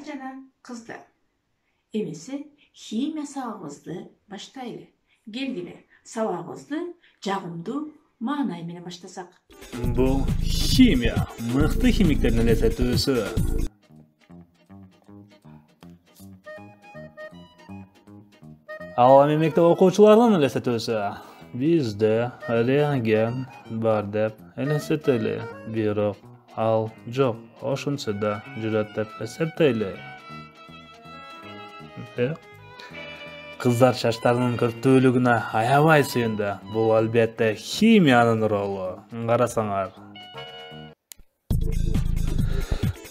жана кыздар. Эмесе химия сабагыбызды баштайлы. Келгиле, сабагыбызды жагымдуу маанай менен баштасак. Бул химия мыкты химиктердин элестетүүсү. Ал эми мектеп окуучуларынын элестетүүсү. Бизде реаген бар деп элестетели, бирок ал жок, ошончо да жүрөт деп эсептейли. Кыздар шаштарынын көрктүүлүгүнө аябай сүйүндү. Бул албетте химиянын ролу. Карасаңар.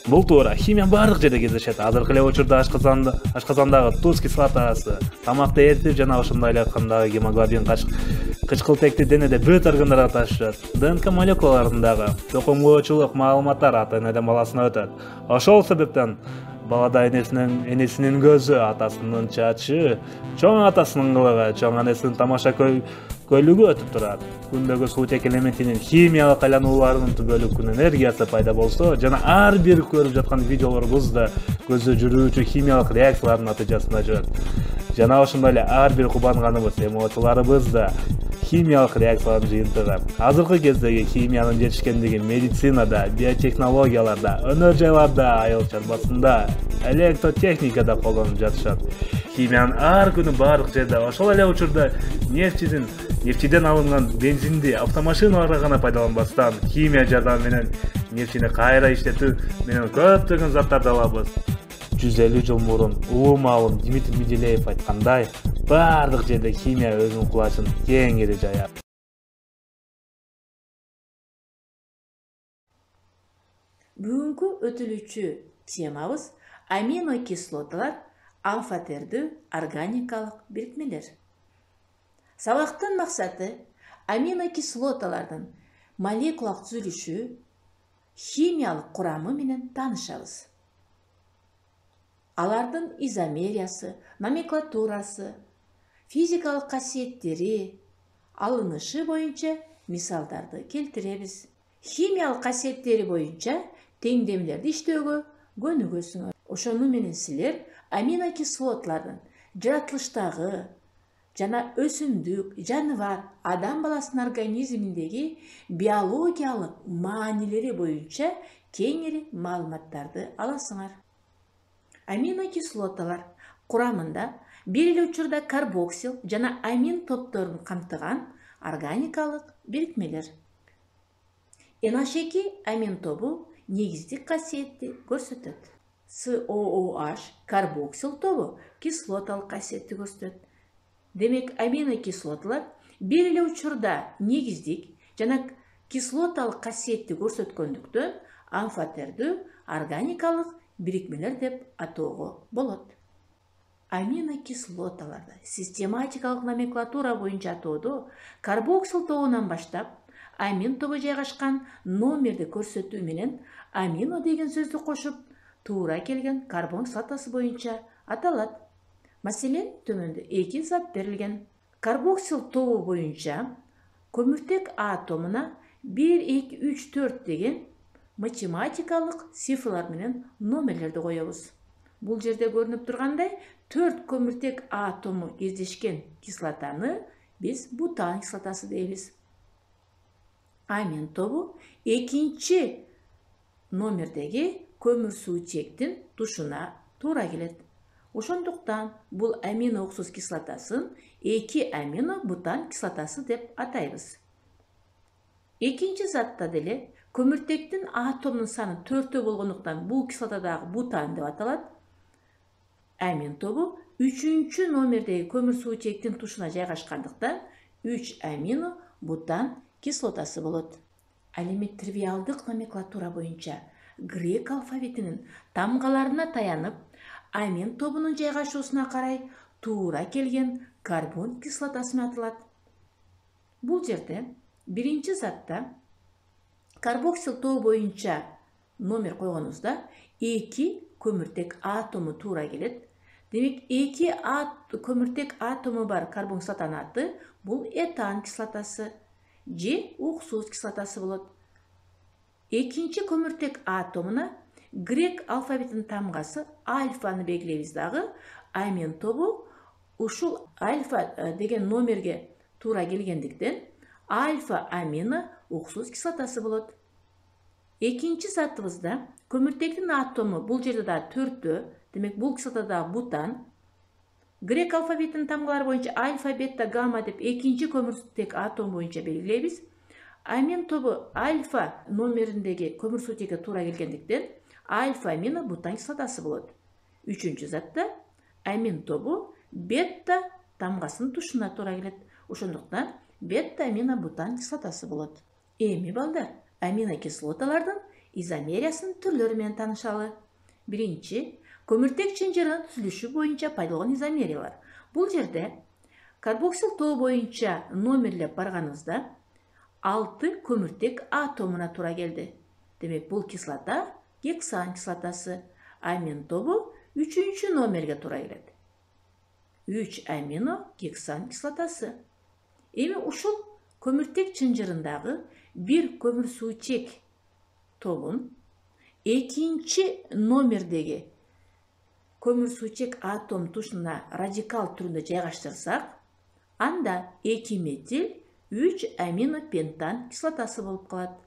Бул туура. Химия бардык жерде кездешет. Азыркы эле учурда ашказандагы туз кислотасы, тамакты эритип жана ошондой эле кандагы гемоглобин кычкылтекти денеде бүт органдарга ташышат. ДНК молекулаларындагы токумгоочулук маалыматтар ата-энеден баласына өтөт. Ошол себептен балада энесинин көзү, атасынын чачы, чоң атасынын кылыгы, чоң анесинин тамаша көйлүгү өтүп турат. Күндөгү суутек элементинин химиялык айланууларынын түбөлүк күн энергиясы пайда болсо, жана ар бир көрүп жаткан видеолорубузда көзү жүрүүчү химиялык реакциялардын натыйжасында жүрөт. Жана ошондой эле ар бир кубанганыбыз, эмоцияларыбыз да химиялык реакциялардын жыйынтыгы. Азыркы кездеги химиянын жетишкендиги медицинада, биотехнологияларда, өнөр жайларда, айыл чарбасында, электротехникада колдонуп жатышат. Химиянын ар күнү бардык жерде, ошол эле учурда нефтиден алынган бензинди автомашиналарга гана пайдаланбастан, химия жардамы менен нефтини кайра иштетүү менен көптөгөн заттарды алабыз. 150 жыл мурун улуу маалым Дмитрий Менделеев айткандай, бардык жерде химия өзүнүн кулачын кеңири жаят. Бүгүнкү өтүлүүчү темабыз аминокислоталар, амфотердүү органикалык бирикмелер. Сабактын максаты аминокислоталардын молекулалык түзүлүшү, химиялык курамы менен таанышабыз. Алардын изомериясы, номенклатурасы, физикалык касиеттери, алынышы боюнча мисалдарды келтиребиз. Химиялык касиеттери боюнча теңдемлерди иштөөгө көнүгөсүңөр. Ошону менен силер аминокислоталардын жаратылыштагы жана өсүмдүк, жаныбар, адам баласынын организминдеги биологиялык маанилери боюнча кеңири маалыматтарды аласыңар. Аминокислоталар курамында бир эле учурда карбоксил жана амин топторун камтыган органикалык бирикмелер. NH2 амин тобу негиздик касиетти көрсөтөт. COOH карбоксил тобу кислоталык касиетти көрсөтөт. Демек, аминокислоталар бир эле учурда негиздик жана кислоталык касиетти көрсөткөндүктөн амфотердүү органикалык бирикмелер деп атоого болот. Аминокислоталарды систематикалык номенклатура боюнча атоодо карбоксил тобунан баштап амин тобу жайгашкан номерди көрсөтүү менен амино деген сөздү кошуп, туура келген карбон кислотасы боюнча аталат. Маселен, төмөндө 2 зат берилген. Карбоксил тобу боюнча көмүртек атомуна 1, 2, 3, 4 деген математикалык цифрлар менен номерлерди коебуз. Бул жерде көрүнүп тургандай 4 көмүртек атому кездешкен кислотаны биз бутан кислотасы дейбиз. Амин тобу экинчи номердеги көмүрсуутектин тушуна туура келет. Ошондуктан бул амино оксуз кислотасын 2 амино бутан кислотасы деп атайбыз. Экинчи затта деле көмүртектин атомунун саны 4 болгондуктан бул кислотадагы бутан деп аталат. Амин тобу 3 номердеги көмүрсуутектин тушуна жайгашкандыктан 3 амино бутан кислотасы болот. Ал эми тривиалдык номенклатура боюнча грек алфавитинин тамгаларына таянып, амин тобунун жайгашуусуна карай туура келген карбон кислотасы аталат. Бул жерде биринчи затта карбоксил тобу боюнча номер койгонубузда 2 көмүртек атому туура келет. Демек 2 көмүртек атому бар карбон кислотанын аты бул этан кислотасы же уксус кислотасы болот. Экинчи көмүртек атомуна грек алфавитinin тамгасы альфаны белгилейбиз дагы. Амин тобу ушул альфа деген номерге туура келгендиктен альфа амино уксус кислотасы болот. Экинчи сатыбызда көмүртектин атому бул жерде да 4тө, демек бул кислота да бутан. Грек алфавитinin тамгалары боюнча альфа, бета, гамма деп экинчи көмүрсутек атом боюнча белгилейбиз. Амин тобу альфа номериндеги көмүрсутекке туура келгендиктен альфа амино бутан кислотасы болот. Үчүнчү затта амин тобу бета тамгасынын тушуна туура келет. Ошондуктан бета амино бутан кислотасы болот. Эми балдар, аминокислоталардын изомериясынын түрлөрү менен таанышалы. Биринчи, көмүртек чынжырынын түзүлүшү боюнча пайда болгон изомериялар. Бул жерде карбоксил тобу боюнча номерлеп барганыбызда 6 көмүртек атомуна туура келди. Демек бул кислота гексан кислотасы. Амин тобу 3-чү номерге туура келет. 3 амино гексан кислотасы. Эми ушул көмүртек чынжырындагы бир көмүрсуучек тобун экинчи номердеги көмүрсуучек атом тушуна радикал түрүндө жайгаштырсак, анда 2 метил 3 амино пентан кислотасы болуп калат.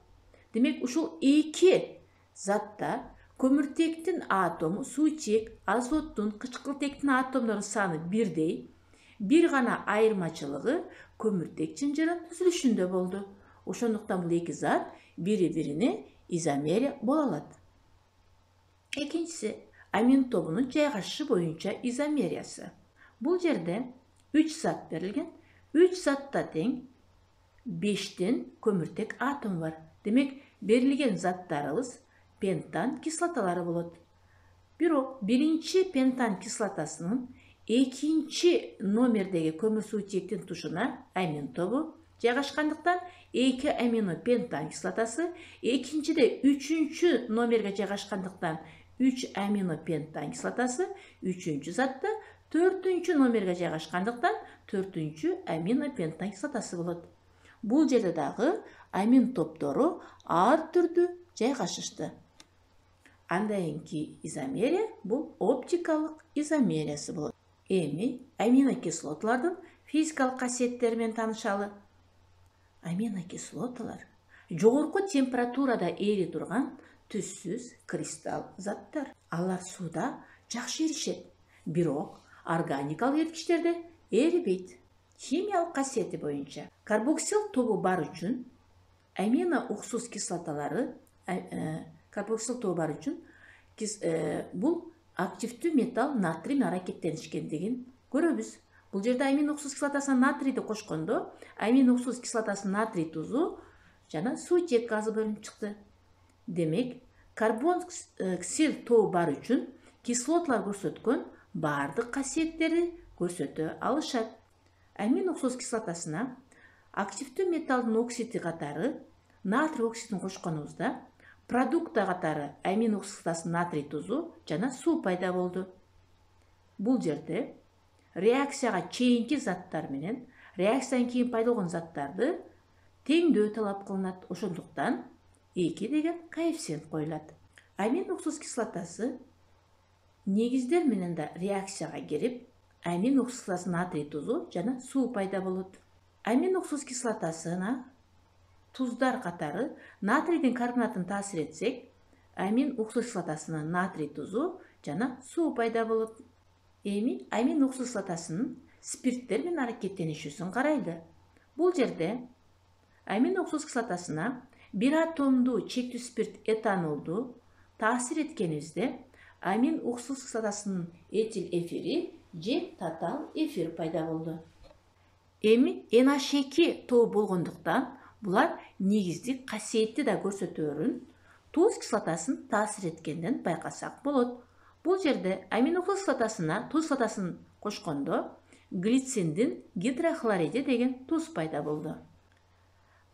Демек ушул эки затта көмүртектин атому, суучек, азоттун, кычкылтектин атомдорунун саны бирдей, бир гана айырмачылыгы көмүртек чынжырынын түзүлүшүндө болду. Ошондуктан бул эки зат бири-бирине изомерия боло алат. Экинчиси, амин тобунун жайгашышы боюнча изомериясы. Бул жерде 3 зат берилген. 3 затта тең 5тен көмүртек атом бар. Демек, берилген заттарыбыз пентан кислоталары болот. Бирок, биринчи пентан кислотасынын экинчи номердеги көмүрсуучектин тушуна амин тобу жайгашкандыктан 2 амино пентан кислотасы, экинчиде 3-чү номерге жайгашкандыктан 3 амино пентан кислотасы, 3-чү затта 4-чү номерге жайгашкандыктан 4-чү амино пентан кислотасы болот. Бул жерде дагы амин топтору ар түрдүү жайгашышты. Андан кийин изомерия бул оптикалык изомериясы болот. Эми аминокислоталардын физикалык касиеттери менен таанышалы. Аминокислоталар жогорку температурада ээри турган түссүз кристалл заттар. Алар сууда жакшы эришет, бирок органикалык эрткичтерде эрибейт. Химиялык касиети боюнча карбоксил тобу бар үчүн амино уксус кислоталары бул активдүү металл натрий менен аракеттенишкендигин көрөбүз. Бул жерде амин уксус кислотасына натрийди кошкондо, амин уксус кислотасынын натрий тузу жана суучек газы бөлүнүп чыкты. Демек, карбоксил тобу бар үчүн кислоталар көрсөткөн баардык касиеттерди көрсөтө алышат. Амин уксус кислотасына активдүү металлдын оксиди катары натрий оксидин кошконубузда продукта катары амин уксус кислотасынын натрий тузу жана суу пайда болду. Бул жерде реакцияга чейинки заттар менен реакциядан кийин пайда болгон заттарды теңдөө талап кылынат. Ошондуктан 2 деген коэффициент коюлат. Амин уксус кислотасы негиздер менен да реакцияга кирип, амин уксус кислотасынын натрий тузу жана суу пайда болот. Амин уксус кислотасына туздар катары натрийдин карбонатын таасир этсек, амин уксус кислотасынын натрий тузу жана суу пайда болот. Эми амин уксус кислотасынын спирттер менен аракеттенишүүсүн карайлы. Бул жерде амин уксус кислотасына бир атомдуу чектүү спирт этанолду таасир эткенибизде амин уксус кислотасынын этил эфири же татал эфир пайда болду. Эми NH2 тобу болгондуктан булар негиздик касиетти да көрсөтөөрүн туз кислотасын таасир эткенден байкасак болот. Бул жерде амин уксус кислотасына туз кислотасын кошкондо глициндин гидрохлориди деген туз пайда болду.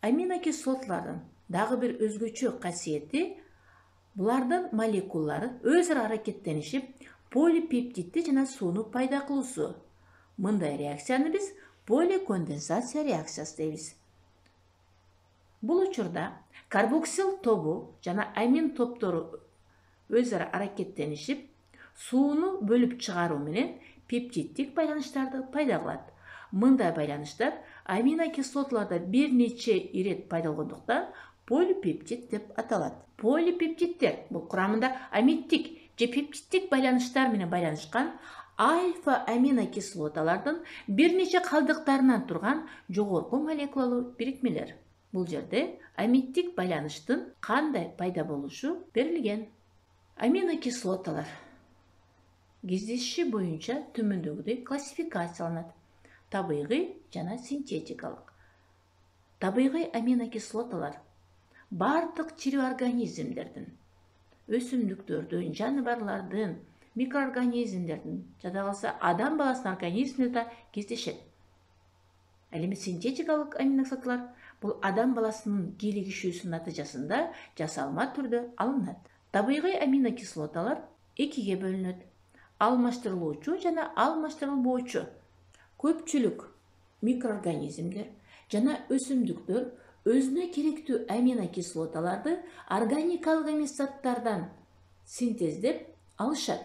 Аминокислоталардын дагы бир өзгөчө касиети булардын молекулалары өз ара аракеттенишип полипептидди жана сууну пайда кылуусу. Мындай реакцияны биз поликонденсация реакциясы дейбиз. Бул учурда карбоксил тобу жана амин топтору өз ара аракеттенишип, сууну бөлүп чыгаруу менен пептиддик байланыштарды пайда кылат. Мындай байланыштар аминокислоталарда бир нече ирет пайда болгондуктан полипептид деп аталат. Полипептиддер бул курамында амиддик же пептиддик байланыштар менен байланышкан альфа аминокислоталардын бир нече калдыктарынан турган жогорку молекулалуу бирикмелер. Бул жерде амиддик байланыштын кандай пайда болушу берилген. Аминокислоталар кездешиши боюнча төмөндөгүдөй классификацияланат: табигый жана синтетикалык. Табигый аминокислоталар бардык тирүү организмдердин, өсүмдүктөрдүн, жаныбарлардын, микроорганизмдердин, жада калса адам баласынын организминде кездешет. Ал эми синтетикалык аминокислоталар бул адам баласынын кийлигишүүсүнүн натыйжасында жасалма түрдө алынат. Табигый аминокислоталар экиге бөлүнөт: алмаштырылуучу жана алмаштырылбоочу. Көпчүлүк микроорганизмдер жана өсүмдүктөр өзүнө керектүү аминокислоталарды органикалык эмес заттардан синтездеп алышат.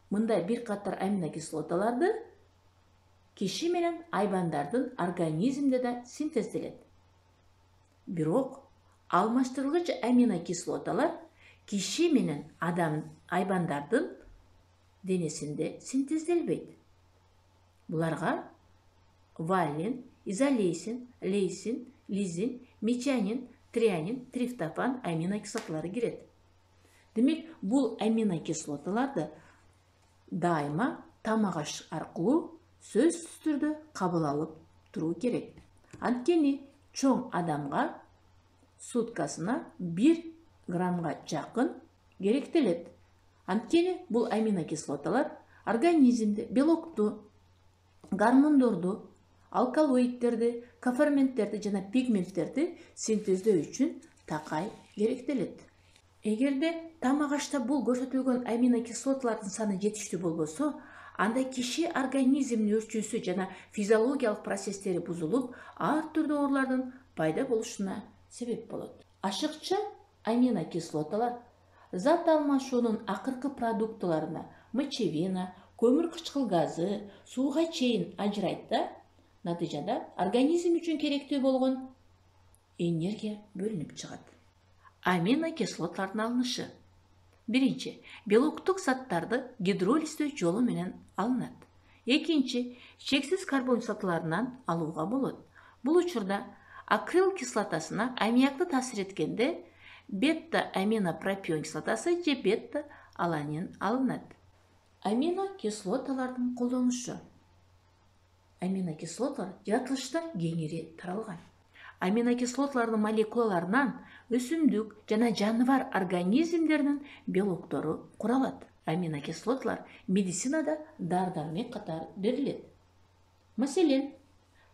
Мындай бир катар аминокислоталарды киши менен айбандардын организминде да синтезделет. Бирок алмаштырылгыч аминокислоталар киши менен айбандардын денесинде синтезделбейт. Буларга валин, изолейсин, лейсин, лизин, мечионин, трианин, триптофан аминокислоталары кирет. Демек, бул аминокислоталарды дайыма тамак аш аркылуу сөзсүз түрдө кабыл алып туруу керек. Анткени чоң адамга суткасына 1 граммга жакын керектелет. Анткени бул аминокислоталар организмде белокту, гормондорду, алкалоидтерди, коферменттерди жана пигменттерди синтездөө үчүн такай керектелет. Эгерде тамак ашта бул көрсөтүлгөн аминокислоталардын саны жетиштүү болбосо, анда киши организминин өрчүүсү жана физиологиялык процесстери бузулуп, ар түрдүү оорулардын пайда болушуна себеп болот. Ашыкча аминокислоталар зат алмашуунун акыркы продуктыларына мочевина, көмүр кычкыл газы, сууга чейин ажырайт да, натыйжада организм үчүн керектүү болгон энергия бөлүнүп чыгат. Аминокислоталардын алынышы. Биринчи, белоктук заттарды гидролиздөө жолу менен алынат. Экинчи, чексиз карбон кислоталарынан алууга болот. Бул учурда акрил кислотасына аммиакты таасир эткенде бета-аминопропион кислотасы же бета-аланин алынат. Аминокислоталардын колдонушу. Аминокислоталар жаратылышта кеңири таралган. Аминокислоталардын молекулаларынан өсүмдүк жана жаныбар организмдеринин белоктору куралат. Аминокислоталар медицинада дары-дармек катары берилет. Маселен,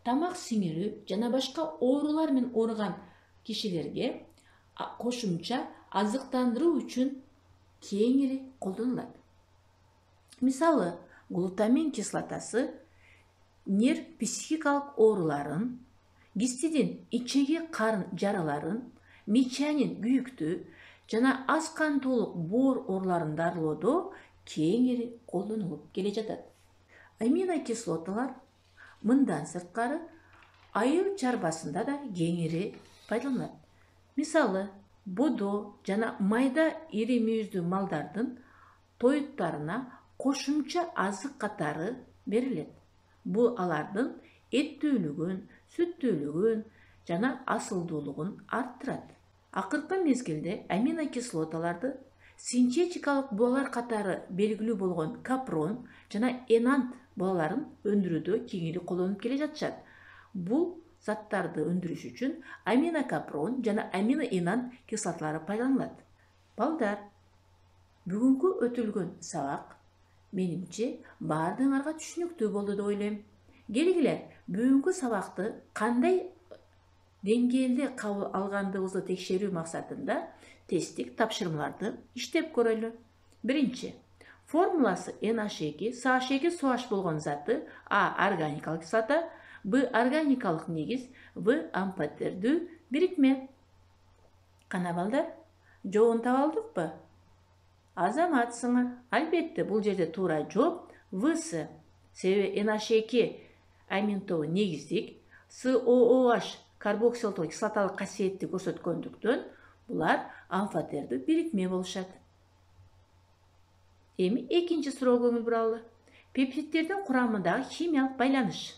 тамак сиңирүү жана башка оорулар менен ооруган кишилерге кошумча азыктандыруу үчүн кеңири колдонулат. Мисалы, глутамин кислотасы нерв психикалык ооруларын, гистидин ичеги карын жараларын, мечионин күйүктү жана аз кантуулук боор ооруларын дарылоодо кеңири колдонулуп келе жатат. Аминокислоталар мындан сырткары айыл чарбасында да кеңири пайдаланылат. Мисалы, бодо жана майда ири мүйүздүү малдардын тоюттарына кошумча азык катары берилет. Бул алардын эттүүлүгүн, сүттүүлүгүн жана асылдуулугун арттырат. Акыркы мезгилде аминокислоталарды синтетикалык булалар катары белгилүү болгон капрон жана энант булаларын өндүрүүдө кеңири колдонуп келе жатышат. Бул заттарды өндүрүш үчүн аминокапрон жана аминоэнант кислоталары пайдаланылат. Балдар, бүгүнкү өтүлгөн сабак менимче баардыгыңарга түшүнүктүү болду деп ойлойм. Келгиле, бүгүнкү сабакты кандай деңгээлде кабыл алгандыгыбызды текшерүү максатында тесттик тапшырмаларды иштеп көрөлү. Биринчи, формуласы NH2, SH2 SOH болгон заты А органикалык кислота, Б органикалык негиз, В амфотердүү бирикме. Кана балдар, жообун таба алдыкпы? азаматсыңар. Албетте, бул жерде туура жооп ВС. Себеби NH2 амин тобу негиздик, COOH карбоксилдуу кислоталык касиетти көрсөткөндүктөн булар амфотердүү бирикме болушат. Эми экинчи суроого көңүл буралы. Пептидтердин курамындагы химиялык байланыш.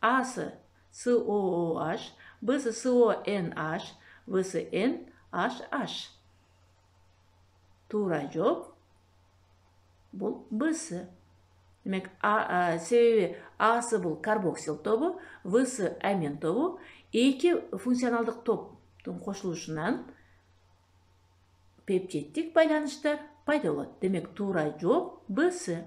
Асы COOH, Б'сы CONH, В'сы NHH. Туура жооп бул Б'сы. Демек, себеби Асы бул карбоксил тобу, В'сы амин тобу, эки функционалдык топтун кошулушунан пептидтик байланыштар пайда болот. Демек, туура жооп Б'сы.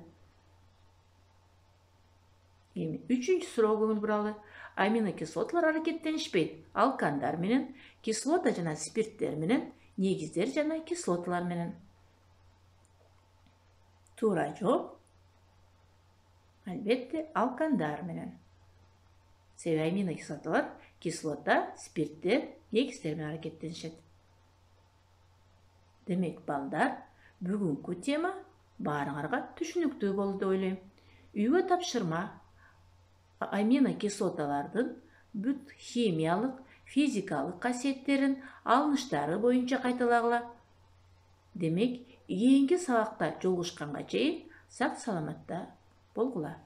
Эми үчүнчү суроого көңүл буралы. Аминокислоталар аракеттенишпейт алкандар менен, кислота жана спирттер менен, негиздер жана кислоталар менен. Туура жооп албетте алкандар менен. Себеби аминокислоталар кислота, спирттер, негиздер менен аракеттенишет. Демек, балдар, бүгүнкү тема баарыңарга түшүнүктүү болду деп ойлойм. Үйгө тапшырма аминокислоталардын бүт химиялык, физикалык касиеттерин алыныштары боюнча кайталагыла. Демек, кийинки сабакта жолугушканга чейин сак саламатта болгула.